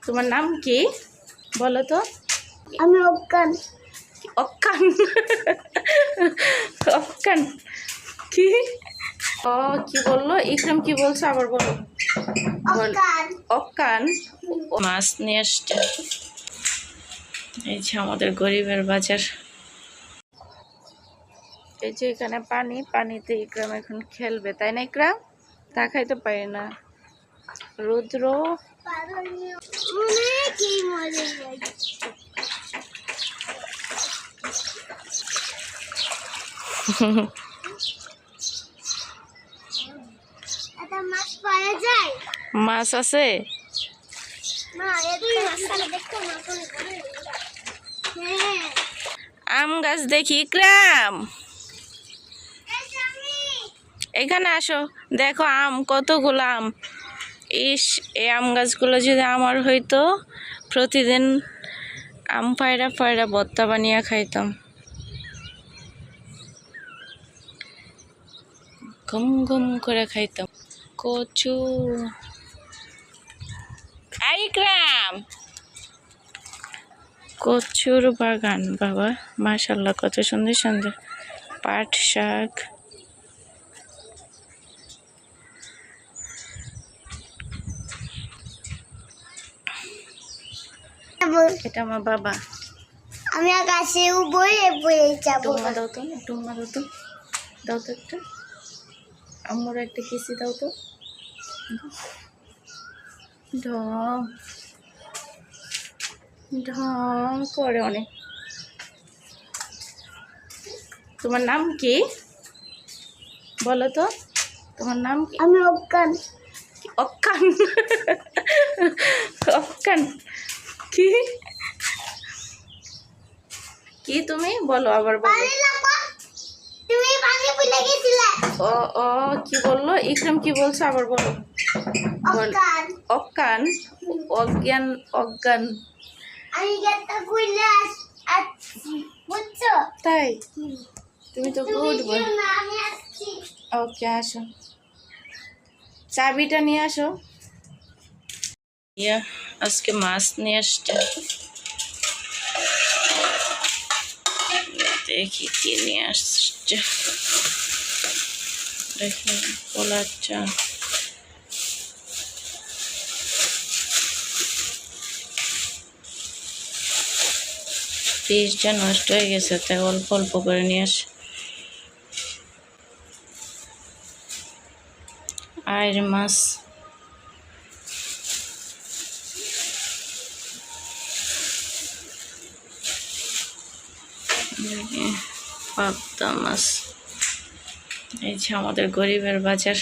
তোমার নাম কি বলো তো? আমি অজ্ঞান। অক্কান অক্কান কি? ও কি বললো ইকরাম? কি বলছো আবার বলো। অজ্ঞান। অক্কান মাছ নিয়ে আসছে। এই যে আমাদের গরিবের বাজার। এই যে এখানে পানি, পানিতে ইকরাম এখন খেলবে, তাই না ইকরাম? তা খাইতে পারি না। রুদ্র মাছ আছে। আম গাছ দেখি ইকরাম, এখানে আসো, দেখো আম, কতগুলো আম। ইস, এই আম গাছগুলো যদি আমার হইতো, প্রতিদিন আম পায়রা পায়রা ভর্তা বানিয়ে খাইতাম। ঘুম ঘুম করে খাইতাম। কচু ইকরাম, কচুর বাগান বাবা, মাশাল্লাহ কত সুন্দর সুন্দর। পাট শাক, এটা আমার বাবা। আমি আকাশে বয়ে বয়ে যাবো। টুম্মা দাও তো, টুম্মা দাও তো, দাও তো একটা। আমার একটা কিসি দাও তো। ঢং ঢং করে অনেক। তোমার নাম কি বলো তো? তোমার নাম কি? আমি অজ্ঞান। অক্কান অক্কান কি? কি তুমি বলো আবার বলো। তুমি পানি ভুলে গেছিলে। ও ও কি বললো ইকরাম? কি বলছো আবার বলো। অজ্ঞান। অক্কান, অজ্ঞান, অজ্ঞান। আমি গেটটা খুলে আসছি, বুঝছো? তাই? তুমি তো গুড বয়। আমি আসছি। ওকে আসো, চাবিটা নিয়ে আসো। ইয়া আজকে মাছ নিয়ে আসছে, দেখি কি নিয়ে আসছে। দেখি পোলার চা। ফ্রিজটা নষ্ট হয়ে গেছে, তাই অল্প অল্প করে নিয়ে আসে। আর মাছ, পাবদা মাছ। এই যে আমাদের গরিবের বাজার।